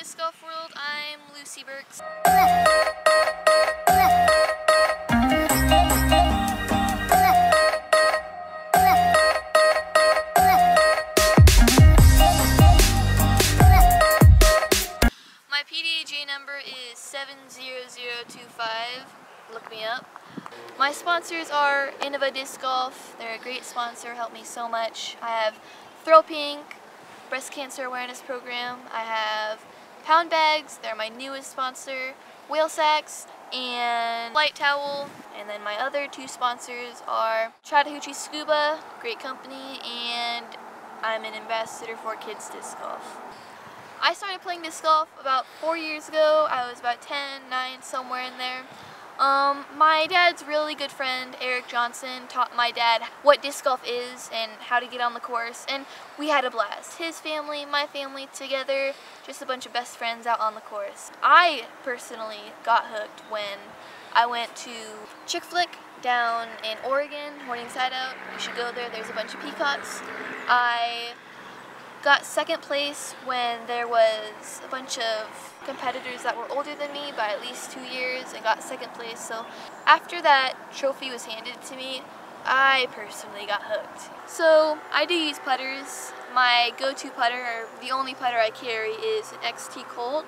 Disc Golf World. I'm Lucy Burks. My PDAJ number is 70025. Look me up. My sponsors are Innova Disc Golf. They're a great sponsor, helped me so much. I have Throw Pink, Breast Cancer Awareness Program. I have Pound Bags, they're my newest sponsor, Whale Sacks, and Light Towel. And then my other two sponsors are Chattahoochee Scuba, great company, and I'm an ambassador for Kids Disc Golf. I started playing disc golf about 4 years ago. I was about 10, 9, somewhere in there. My dad's really good friend, Eric Johnson, taught my dad what disc golf is and how to get on the course, and we had a blast. His family, my family together, just a bunch of best friends out on the course. I personally got hooked when I went to Chick Flick down in Oregon, Morningside Out. You should go there, there's a bunch of peacocks. I got second place when there was a bunch of competitors that were older than me by at least 2 years and got second place. So after that trophy was handed to me, I personally got hooked. So I do use putters. My go-to putter, or the only putter I carry, is an XT Colt.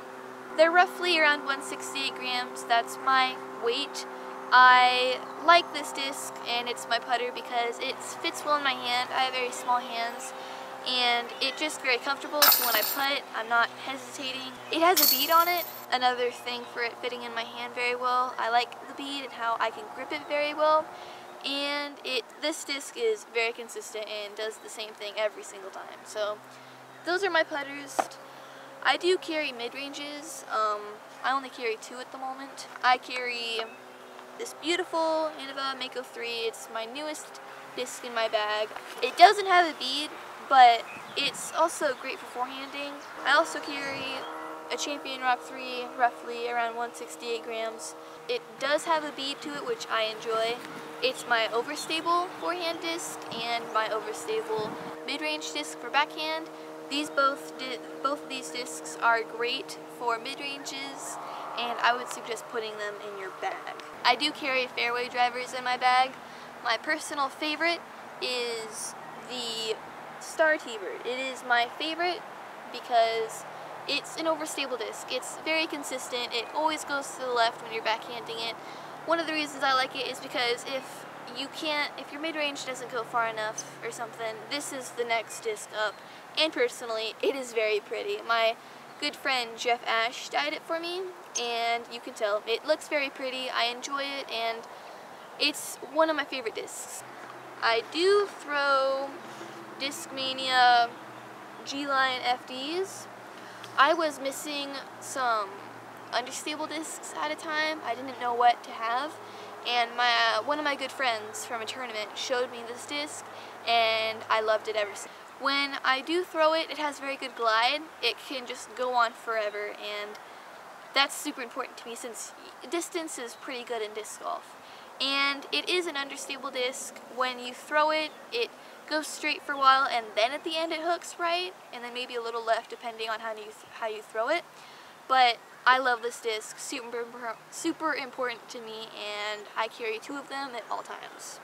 They're roughly around 168 grams. That's my weight. I like this disc and it's my putter because it fits well in my hand. I have very small hands. And it's just very comfortable, so when I putt, I'm not hesitating. It has a bead on it, another thing for it fitting in my hand very well. I like the bead and how I can grip it very well. And this disc is very consistent and does the same thing every single time. So those are my putters. I do carry mid-ranges. I only carry 2 at the moment. I carry this beautiful Innova Mako 3. It's my newest disc in my bag. It doesn't have a bead, but it's also great for forehanding. I also carry a Champion Rock 3, roughly around 168 grams. It does have a bead to it, which I enjoy. It's my overstable forehand disc and my overstable mid-range disc for backhand. Both of these discs are great for mid-ranges, and I would suggest putting them in your bag. I do carry fairway drivers in my bag. My personal favorite is the Star T-Bird. It is my favorite because it's an overstable disc. It's very consistent. It always goes to the left when you're backhanding it. One of the reasons I like it is because if your mid-range doesn't go far enough or something, this is the next disc up. And personally, it is very pretty. My good friend Jeff Ash dyed it for me, and you can tell it looks very pretty. I enjoy it, and it's one of my favorite discs. I do throw Discmania G-Line FDs. I was missing some understable discs at a time. I didn't know what to have, and one of my good friends from a tournament showed me this disc, and I loved it ever since. When I do throw it, it has very good glide. It can just go on forever, and that's super important to me since distance is pretty good in disc golf. And it is an understable disc. When you throw it, it goes straight for a while, and then at the end it hooks right, and then maybe a little left depending on how you throw it. But I love this disc, super important to me, and I carry 2 of them at all times.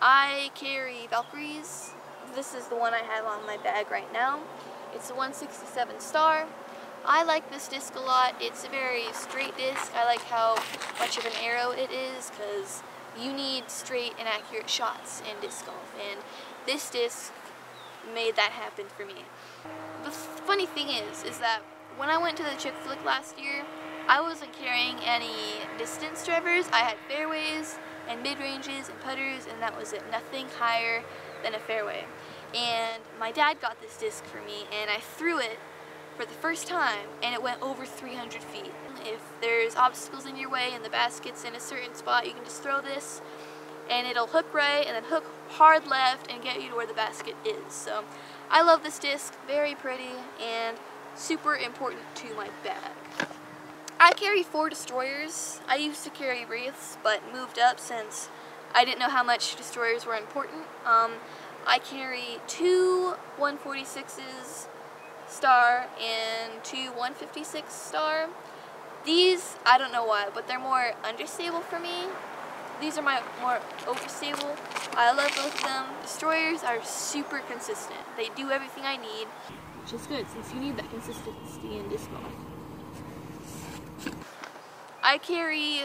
I carry Valkyries. This is the one I have on my bag right now. It's a 167 star. I like this disc a lot. It's a very straight disc. I like how much of an arrow it is because you need straight and accurate shots in disc golf, and this disc made that happen for me. The funny thing is that when I went to the Chick Flick last year, I wasn't carrying any distance drivers. I had fairways and mid-ranges and putters, and that was it. Nothing higher than a fairway. And my dad got this disc for me, and I threw it for the first time, and it went over 300 feet. If there's obstacles in your way and the basket's in a certain spot, you can just throw this, and it'll hook right, and then hook hard left, and get you to where the basket is. So I love this disc, very pretty, and super important to my bag. I carry 4 destroyers. I used to carry wreaths, but moved up since I didn't know how much destroyers were important. I carry 2 146s, star and two 156 star. These, I don't know why, but they're more understable for me. These are my more overstable. I love both of them. Destroyers are super consistent. They do everything I need, which is good since you need that consistency in disc golf. I carry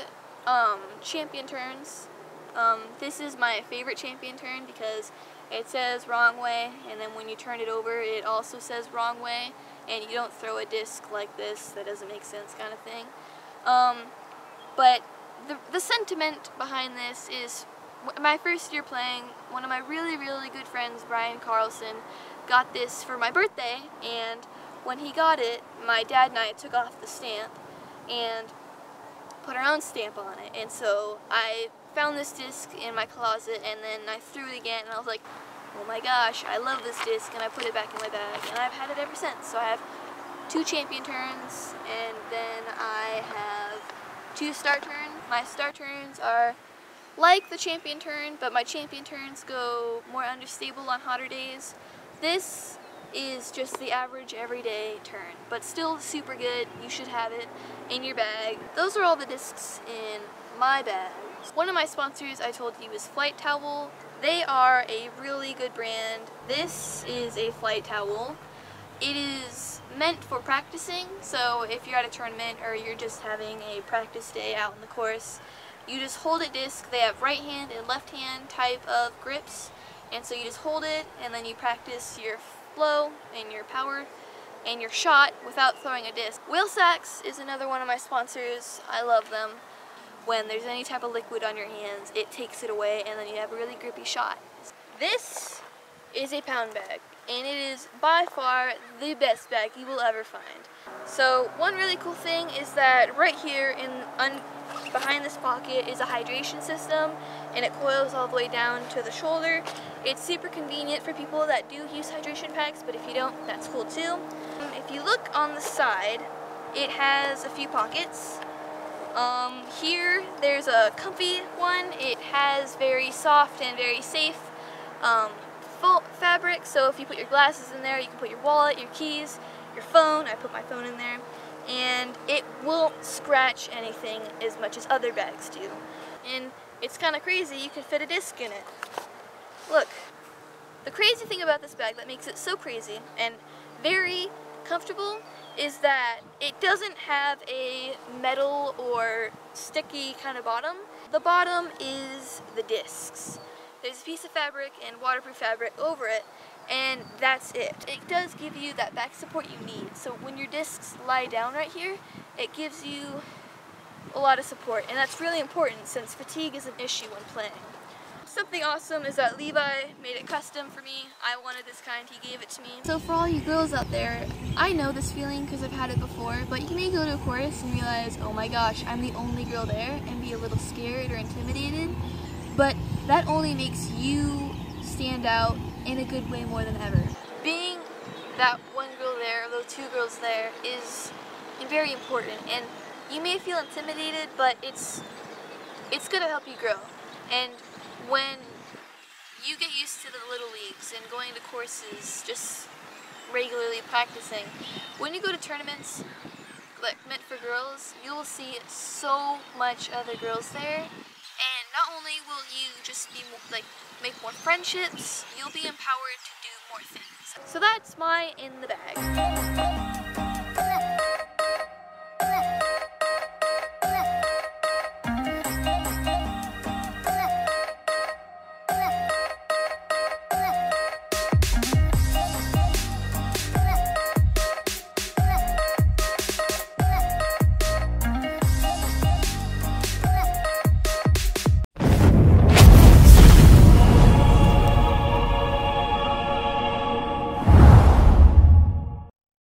champion turns. This is my favorite champion turn because it says wrong way, and then when you turn it over it also says wrong way, and you don't throw a disc like this that doesn't make sense kind of thing. But the sentiment behind this is my first year playing, one of my really good friends, Brian Carlson, got this for my birthday, and when he got it, my dad and I took off the stamp and put our own stamp on it. And so I found this disc in my closet, and then I threw it again, and I was like, oh my gosh, I love this disc, and I put it back in my bag, and I've had it ever since. So I have two champion turns, and then I have two star turns. My star turns are like the champion turn, but my champion turns go more understable on hotter days. This is just the average everyday turn, but still super good. You should have it in your bag. Those are all the discs in my bag. One of my sponsors I told you is Flight Towel. They are a really good brand. This is a flight towel. It is meant for practicing, so if you're at a tournament or you're just having a practice day out in the course, you just hold a disc. They have right hand and left hand type of grips, and so you just hold it and then you practice your flow and your power and your shot without throwing a disc. Wheel Sacks is another one of my sponsors. I love them. When there's any type of liquid on your hands, it takes it away and then you have a really grippy shot. This is a pound bag, and it is by far the best bag you will ever find. So one really cool thing is that right here behind this pocket is a hydration system, and it coils all the way down to the shoulder. It's super convenient for people that do use hydration packs, but if you don't, that's cool too. If you look on the side, it has a few pockets. Here there's a comfy one. It has very soft and very safe full fabric, so if you put your glasses in there, you can put your wallet, your keys, your phone. I put my phone in there, and it won't scratch anything as much as other bags do. And it's kind of crazy, you can fit a disc in it. Look, the crazy thing about this bag that makes it so crazy and very comfortable is that it doesn't have a metal or sticky kind of bottom. The bottom is the discs. There's a piece of fabric and waterproof fabric over it, and that's it. It does give you that back support you need. So when your discs lie down right here, it gives you a lot of support, and that's really important since fatigue is an issue when playing. Something awesome is that Levi made it custom for me. I wanted this kind, he gave it to me. So for all you girls out there, I know this feeling because I've had it before, but you may go to a course and realize, oh my gosh, I'm the only girl there, and be a little scared or intimidated. But that only makes you stand out in a good way more than ever. Being that one girl there, or those two girls there, is very important, and you may feel intimidated, but it's gonna help you grow. And when you get used to the little leagues and going to courses, just regularly practicing, when you go to tournaments like meant for girls, you will see so much other girls there. And not only will you just be make more friendships, you'll be empowered to do more things. So that's my in the bag.